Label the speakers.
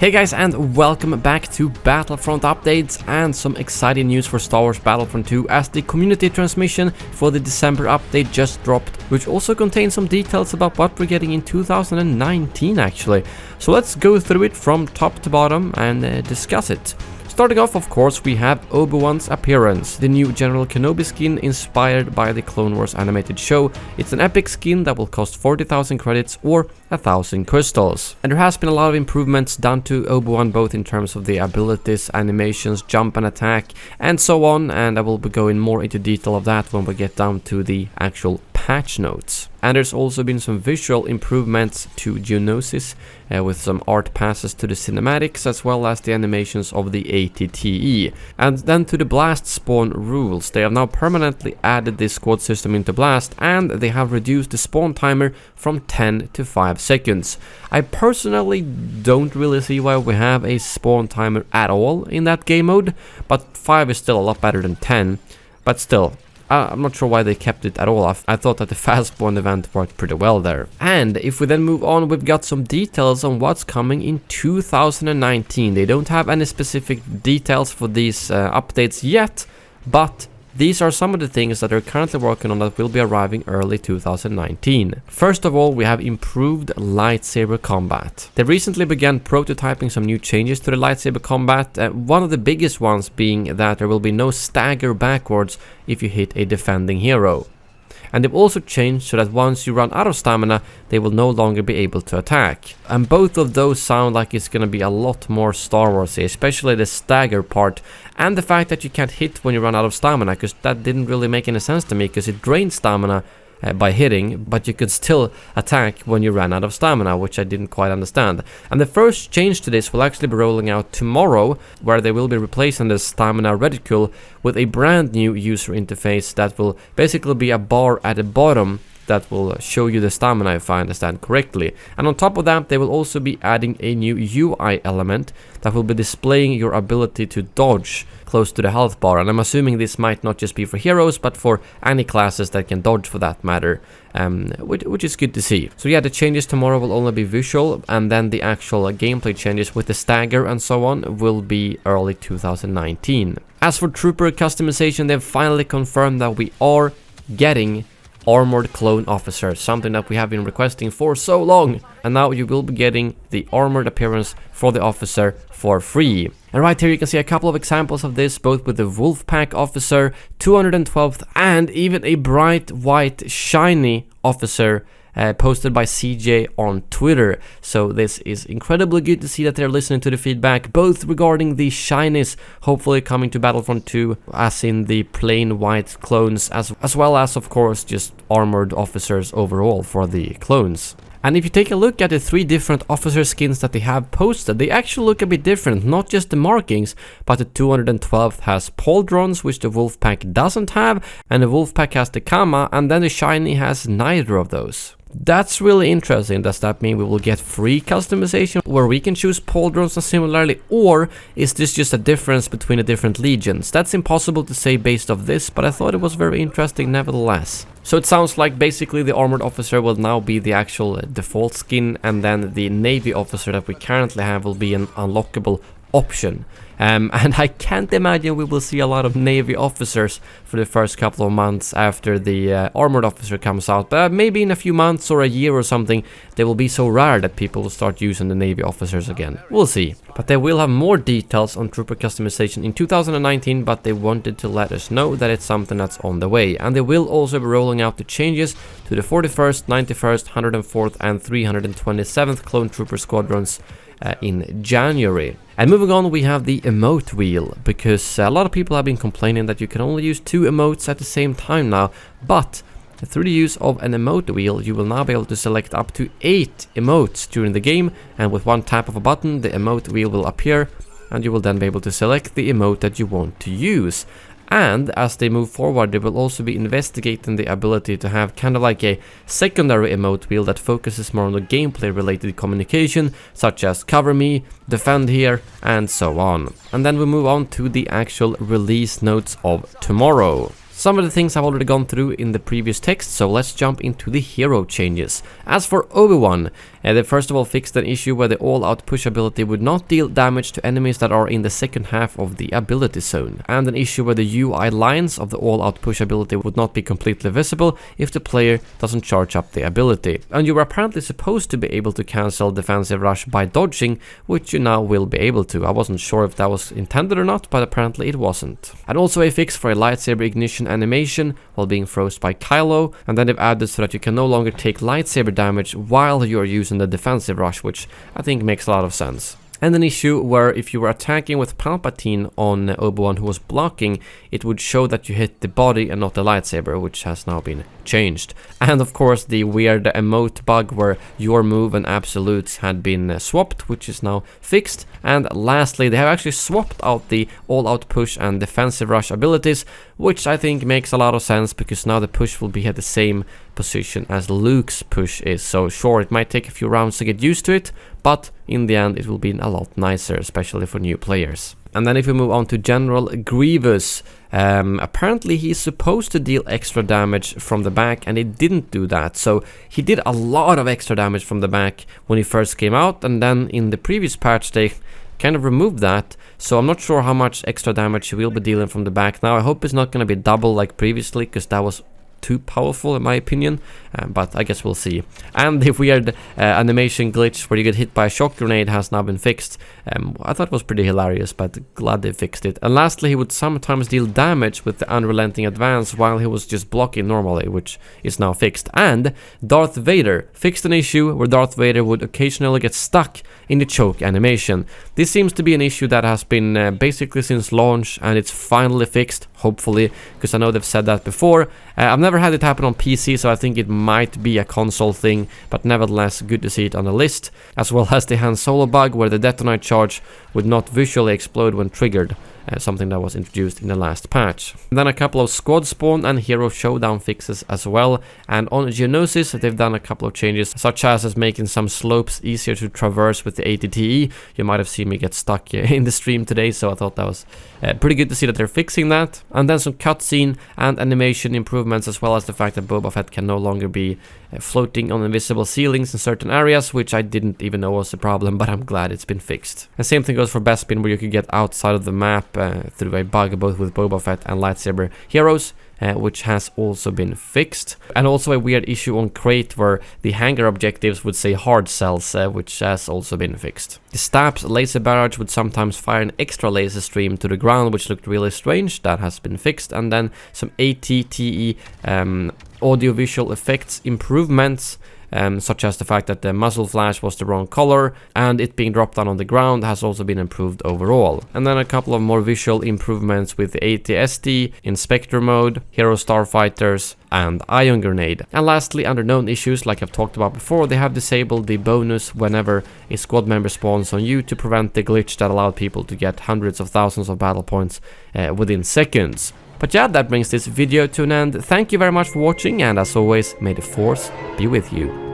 Speaker 1: Hey guys, and welcome back to Battlefront updates and some exciting news for Star Wars Battlefront 2 as the community transmission for the December update just dropped, which also contains some details about what we're getting in 2019 actually. So let's go through it from top to bottom and discuss it. Starting off, of course, we have Obi-Wan's appearance, the new General Kenobi skin inspired by the Clone Wars animated show. It's an epic skin that will cost 40,000 credits or 1,000 crystals. And there has been a lot of improvements done to Obi-Wan, both in terms of the abilities, animations, jump and attack, and so on, and I will be going more into detail of that when we get down to the actual patch notes. And there's also been some visual improvements to Geonosis with some art passes to the cinematics as well as the animations of the ATTE. And then to the blast spawn rules. They have now permanently added this squad system into blast, and they have reduced the spawn timer from 10 to 5 seconds. I personally don't really see why we have a spawn timer at all in that game mode, but 5 is still a lot better than 10, but still. I'm not sure why they kept it at all. I thought that the fast spawn event worked pretty well there. And if we then move on, we've got some details on what's coming in 2019. They don't have any specific details for these updates yet, but these are some of the things that they're currently working on that will be arriving early 2019. First of all, we have improved lightsaber combat. They recently began prototyping some new changes to the lightsaber combat, one of the biggest ones being that there will be no stagger backwards if you hit a defending hero. And they've also changed so that once you run out of stamina, they will no longer be able to attack. And both of those sound like it's gonna be a lot more Star Warsy, especially the stagger part, and the fact that you can't hit when you run out of stamina, because that didn't really make any sense to me, because it drains stamina by hitting, but you could still attack when you ran out of stamina, which I didn't quite understand. And the first change to this will actually be rolling out tomorrow, where they will be replacing the stamina reticule with a brand new user interface that will basically be a bar at the bottom that will show you the stamina, if I understand correctly. And on top of that, they will also be adding a new UI element that will be displaying your ability to dodge close to the health bar. And I'm assuming this might not just be for heroes, but for any classes that can dodge for that matter, which is good to see. So yeah, the changes tomorrow will only be visual, and then the actual gameplay changes with the stagger and so on will be early 2019. As for trooper customization, they've finally confirmed that we are getting armored clone officer, something that we have been requesting for so long, and now you will be getting the armored appearance for the officer for free. And right here you can see a couple of examples of this, both with the Wolfpack officer, 212th, and even a bright white shiny officer posted by CJ on Twitter. So this is incredibly good to see that they're listening to the feedback, both regarding the shinies hopefully coming to Battlefront 2, as in the plain white clones, as well as of course just armored officers overall for the clones. And if you take a look at the 3 different officer skins that they have posted, they actually look a bit different, not just the markings, but the 212th has pauldrons, which the Wolfpack doesn't have, and the Wolfpack has the Kamma, and then the shiny has neither of those. That's really interesting. Does that mean we will get free customization where we can choose pauldrons and similarly, or is this just a difference between the different legions? That's impossible to say based off this, but I thought it was very interesting nevertheless. So it sounds like basically the armored officer will now be the actual default skin, and then the navy officer that we currently have will be an unlockable option. And I can't imagine we will see a lot of navy officers for the first couple of months after the armored officer comes out, but maybe in a few months or a year or something they will be so rare that people will start using the navy officers again. We'll see. But they will have more details on trooper customization in 2019, but they wanted to let us know that it's something that's on the way. And they will also be rolling out the changes to the 41st, 91st, 104th and 327th clone trooper squadrons in January. And moving on, we have the Emote Wheel, because a lot of people have been complaining that you can only use 2 emotes at the same time now, but through the use of an Emote Wheel you will now be able to select up to 8 emotes during the game, and with one tap of a button the Emote Wheel will appear and you will then be able to select the emote that you want to use. And as they move forward, they will also be investigating the ability to have kind of like a secondary emote wheel that focuses more on the gameplay related communication, such as cover me, defend here, and so on. And then we move on to the actual release notes of tomorrow. Some of the things I've already gone through in the previous text, so let's jump into the hero changes. As for Obi-Wan, They first of all fixed an issue where the all-out push ability would not deal damage to enemies that are in the second half of the ability zone, and an issue where the UI lines of the all-out push ability would not be completely visible if the player doesn't charge up the ability. And you were apparently supposed to be able to cancel defensive rush by dodging, which you now will be able to. I wasn't sure if that was intended or not, but apparently it wasn't. And also a fix for a lightsaber ignition animation while being frozen by Kylo, and then they've added so that you can no longer take lightsaber damage while you're using the defensive rush, which I think makes a lot of sense. And an issue where if you were attacking with Palpatine on Obi-Wan who was blocking, it would show that you hit the body and not the lightsaber, which has now been changed. And of course the weird emote bug where your move and absolutes had been swapped, which is now fixed. And lastly, they have actually swapped out the all-out push and defensive rush abilities, which I think makes a lot of sense because now the push will be at the same position as Luke's push is. So sure, it might take a few rounds to get used to it, but in the end it will be a lot nicer, especially for new players. And then if we move on to General Grievous, apparently he's supposed to deal extra damage from the back, and he didn't do that. So he did a lot of extra damage from the back when he first came out, and then in the previous patch they kind of removed that. So I'm not sure how much extra damage he will be dealing from the back now. I hope it's not going to be double like previously, because that was too powerful in my opinion, but I guess we'll see. And the weird animation glitch where you get hit by a shock grenade has now been fixed. I thought it was pretty hilarious, but glad they fixed it. And lastly, he would sometimes deal damage with the unrelenting advance while he was just blocking normally, which is now fixed. And Darth Vader fixed an issue where Darth Vader would occasionally get stuck in the choke animation. This seems to be an issue that has been basically since launch, and it's finally fixed, hopefully, because I know they've said that before. I've never had it happen on PC, so I think it might be a console thing, but nevertheless good to see it on the list, as well as the Han Solo bug where the detonite charge would not visually explode when triggered, something that was introduced in the last patch. And then a couple of squad spawn and hero showdown fixes as well, and on Geonosis they've done a couple of changes, such as making some slopes easier to traverse with the ATTE. You might have seen me get stuck in the stream today, so I thought that was pretty good to see that they're fixing that. And then some cutscene and animation improvements, as well as the fact that Boba Fett can no longer be floating on invisible ceilings in certain areas, which I didn't even know was a problem, but I'm glad it's been fixed. And same thing goes for Bespin, where you could get outside of the map through a bug both with Boba Fett and lightsaber heroes, which has also been fixed. And also a weird issue on Crate where the hangar objectives would say hard cells, which has also been fixed. The Stab's laser barrage would sometimes fire an extra laser stream to the ground, which looked really strange. That has been fixed. And then some ATTE audiovisual effects improvements, such as the fact that the muzzle flash was the wrong color and it being dropped down on the ground has also been improved overall. And then a couple of more visual improvements with the ATST, Inspector mode, Hero Starfighters and Ion Grenade. And lastly, under known issues, like I've talked about before, they have disabled the bonus whenever a squad member spawns on you to prevent the glitch that allowed people to get hundreds of thousands of battle points within seconds. But yeah, that brings this video to an end. Thank you very much for watching, and as always, may the Force be with you.